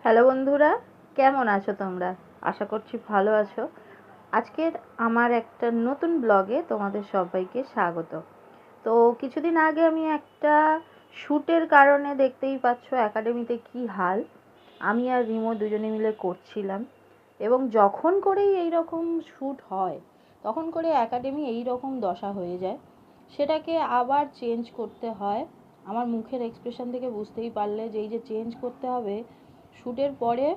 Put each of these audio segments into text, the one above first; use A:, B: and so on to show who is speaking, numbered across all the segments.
A: Hello বন্ধুরা, কেমন আছো তোমরা? আশা করছি ভালো আছো। আজকের আমার একটা নতুন ব্লগে তোমাদের সবাইকে স্বাগত। তো কিছুদিন আগে আমি একটা শ্যুটের কারণে, দেখতেই পাচ্ছ একাডেমিতে কি হাল, আমি আর রিমো দুজনে মিলে করছিলাম। এবং যখন করেই এই রকম শ্যুট হয় তখন করে একাডেমি এই রকম দশা হয়ে যায়, সেটাকে আবার চেঞ্জ করতে হয়। আমার মুখের এক্সপ্রেশন থেকে বুঝতেই পারলে যে এই যে চেঞ্জ করতে হবে শ্যুটের পরে,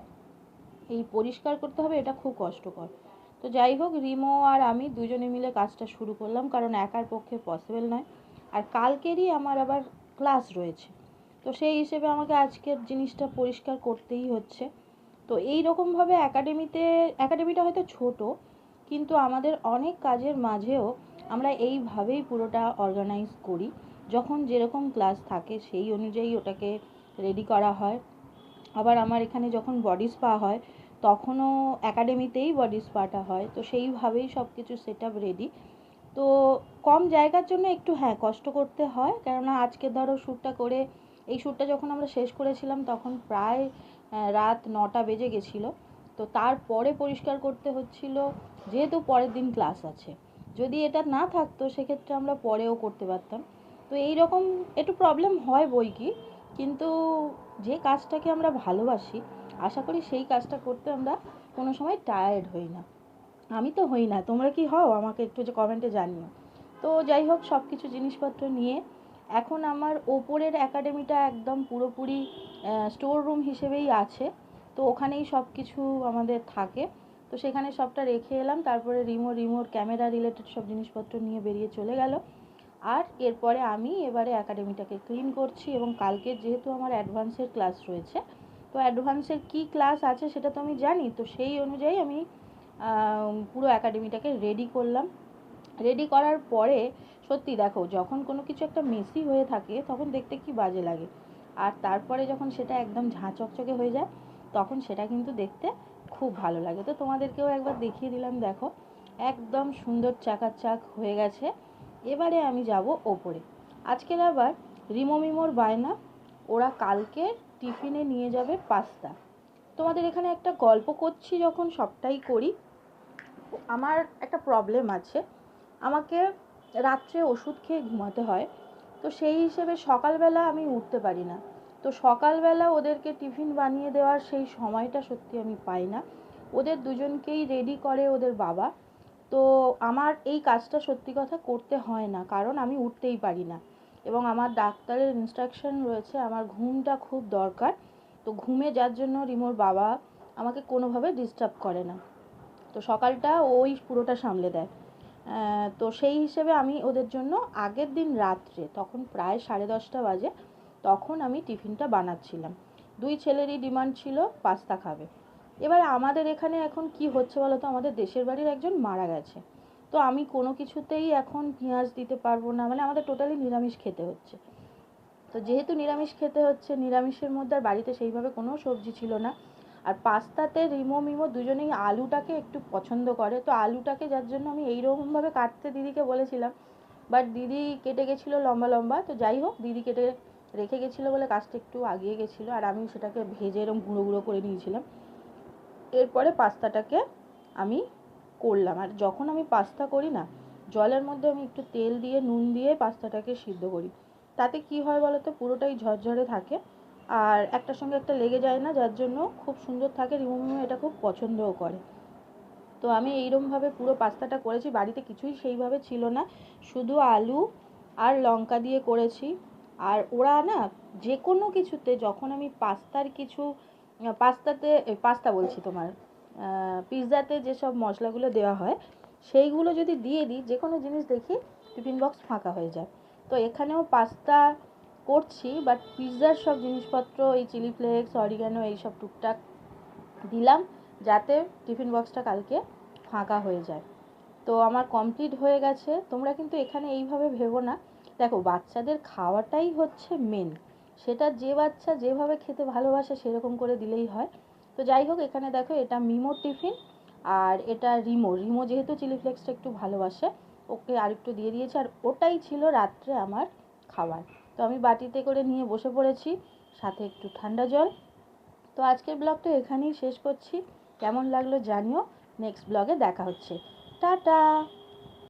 A: এই পরিষ্কার করতে হবে, এটা খুব কষ্টকর। তো যাই হোক, রিমো আর আমি দুজনে মিলে কাজটা শুরু করলাম, কারণ একার পক্ষে পসিবল নয়। আর কালকেরই আমার আবার ক্লাস রয়েছে, তো সেই হিসেবে আমাকে আজকের জিনিসটা পরিষ্কার করতেই হচ্ছে। তো এই রকমভাবে একাডেমিটা হয়তো ছোট, কিন্তু আমাদের অনেক কাজের মাঝেও আমরা এইভাবেই পুরোটা অর্গানাইজ করি। যখন যেরকম ক্লাস থাকে সেই অনুযায়ী ওটাকে রেডি করা হয়। আবার আমার এখানে যখন বডি স্পা হয় তখনও একাডেমিতেই বডি স্পাটা হয়, তো সেইভাবেই সব কিছু সেট আপ রেডি। তো কম জায়গার জন্য একটু কষ্ট করতে হয়, কেননা আজকে ধরো শ্যুটটা করে, এই শ্যুটটা যখন আমরা শেষ করেছিলাম তখন প্রায় রাত 9টা বেজে গেছিলো। তো তারপরে পরিষ্কার করতে হচ্ছিল, যেহেতু পরের দিন ক্লাস আছে। যদি এটা না থাকতো সেক্ষেত্রে আমরা পরেও করতে পারতাম। তো এই রকম একটু প্রবলেম হয় বই কি, কিন্তু যে কাজটাকে আমরা ভালোবাসি, আশা করি সেই কাজটা করতে আমরা কোনো সময় টায়ার্ড হই না। আমি তো হই না, তোমরা কি হও আমাকে একটু যে কমেন্টে জানিও। তো যাই হোক, সব কিছু জিনিসপত্র নিয়ে এখন আমার ওপরের একাডেমিটা একদম পুরোপুরি স্টোর রুম হিসেবেই আছে। তো ওখানেই সব কিছু আমাদের থাকে। তো সেখানে সবটা রেখে এলাম, তারপরে রিমোর ক্যামেরা রিলেটেড সব জিনিসপত্র নিয়ে বেরিয়ে চলে গেল। আর এরপরে আমি এবারে একাডেমিটাকে ক্লিন করছি, এবং কালকে যেহেতু আমার অ্যাডভান্সের ক্লাস রয়েছে, তো অ্যাডভান্সের কী ক্লাস আছে সেটা তো আমি জানি, তো সেই অনুযায়ী আমি পুরো একাডেমিটাকে রেডি করলাম। রেডি করার পরে সত্যি দেখো, যখন কোনো কিছু একটা মেসি হয়ে থাকে তখন দেখতে কি বাজে লাগে, আর তারপরে যখন সেটা একদম ঝাঁ চকচকে হয়ে যায় তখন সেটা কিন্তু দেখতে খুব ভালো লাগে। তো তোমাদেরকেও একবার দেখিয়ে দিলাম, দেখো একদম সুন্দর চাকাচাক হয়ে গেছে। এবারে আমি যাব ওপরে। আজকের আবার রিমোর বায়না, ওরা কালকে টিফিনে নিয়ে যাবে পাস্তা। তোমাদের এখানে একটা গল্প করছি, যখন সবটাই করি। আমার একটা প্রবলেম আছে, আমাকে রাত্রে ওষুধ খেয়ে ঘুমাতে হয়। তো সেই হিসেবে সকালবেলা আমি উঠতে পারি না। তো সকালবেলা ওদেরকে টিফিন বানিয়ে দেওয়ার সেই সময়টা সত্যি আমি পাই না। ওদের দুজনকেই রেডি করে ওদের বাবা। তো আমার এই কাজটা সত্যি কথা করতে হয় না, কারণ আমি উঠতেই পারি না, এবং আমার ডাক্তারের ইনস্ট্রাকশন রয়েছে আমার ঘুমটা খুব দরকার। তো ঘুমে যার জন্য রিমোর বাবা আমাকে কোনোভাবে ডিস্টার্ব করে না। তো সকালটা ওই পুরোটা সামলে দেয়। তো সেই হিসেবে আমি ওদের জন্য আগের দিন রাত্রে, তখন প্রায় 10:30 বাজে, তখন আমি টিফিনটা বানাচ্ছিলাম। দুই ছেলেরই ডিমান্ড ছিল পাস্তা খাবে। এবার আমাদের এখানে এখন কি হচ্ছে বলো তো, আমাদের দেশের বাড়ির একজন মারা গেছে। তো আমি কোনো কিছুতেই এখন পেঁয়াজ দিতে পারবো না, মানে আমাদের টোটালি নিরামিষ খেতে হচ্ছে। তো যেহেতু নিরামিষ খেতে হচ্ছে, নিরামিষের মধ্যে আর বাড়িতে সেইভাবে কোনো সবজি ছিল না। আর পাস্তাতে মিমো দুজনেই আলুটাকে একটু পছন্দ করে, তো আলুটাকে যার জন্য আমি এইরকমভাবে কাটতে দিদিকে বলেছিলাম, বাট দিদি কেটে গেছিলো লম্বা লম্বা। তো যাই হোক, দিদি কেটে রেখে গেছিলো বলে কাজটা একটু আগিয়ে গেছিলো, আর আমি সেটাকে ভেজে এরকম গুঁড়ো গুঁড়ো করে নিয়েছিলাম। এরপরে পাস্তাটাকে আমি করলাম, আর যখন আমি পাস্তা করি না, জলের মধ্যে আমি একটু তেল দিয়ে নুন দিয়ে পাস্তাটাকে সিদ্ধ করি। তাতে কি হয় বলো তো, পুরোটাই ঝরঝরে থাকে, আর একটার সঙ্গে একটা লেগে যায় না, যার জন্য খুব সুন্দর থাকে। রিমো এটা খুব পছন্দও করে। তো আমি এইরকমভাবে পুরো পাস্তাটা করেছি, বাড়িতে কিছুই সেইভাবে ছিল না, শুধু আলু আর লঙ্কা দিয়ে করেছি। আর ওরা না, যে কোনো কিছুতে যখন আমি পাস্তার কিছু, পাস্তা বলছি তোমার, পিৎজাতে যেসব মশলাগুলো দেওয়া হয় সেইগুলো যদি দিয়ে দিই, যে কোনো জিনিস দেখি টিফিন বক্স ফাঁকা হয়ে যায়। তো এখানেও পাস্তা করছি, বাট পিৎজার সব জিনিসপত্র, এই চিলি ফ্লেক্স, অরিগ্যানো, এইসব টুকটাক দিলাম, যাতে টিফিন বক্সটা কালকে ফাঁকা হয়ে যায়। তো আমার কমপ্লিট হয়ে গেছে। তোমরা কিন্তু এখানে এইভাবে ভেবো না, দেখো বাচ্চাদের খাওয়াটাই হচ্ছে মেন, সেটা যে বাচ্চা যেভাবে খেতে ভালোবাসে সেরকম করে দিলেই হয়। তো যাই হোক, এখানে দেখো এটা মিমোর টিফিন, আর এটা রিমো যেহেতু চিলি ফ্লেক্সটা একটু ভালোবাসে, ওকে আরেকটু দিয়ে দিয়েছে, আর ওটাই ছিল রাত্রে আমার খাবার। তো আমি বাটিতে করে নিয়ে বসে পড়েছি, সাথে একটু ঠান্ডা জল। তো তো আজকের ব্লগটা এখানেই শেষ করছি। কেমন লাগলো জানিও। নেক্সট ব্লগে দেখা হচ্ছে। টাটা।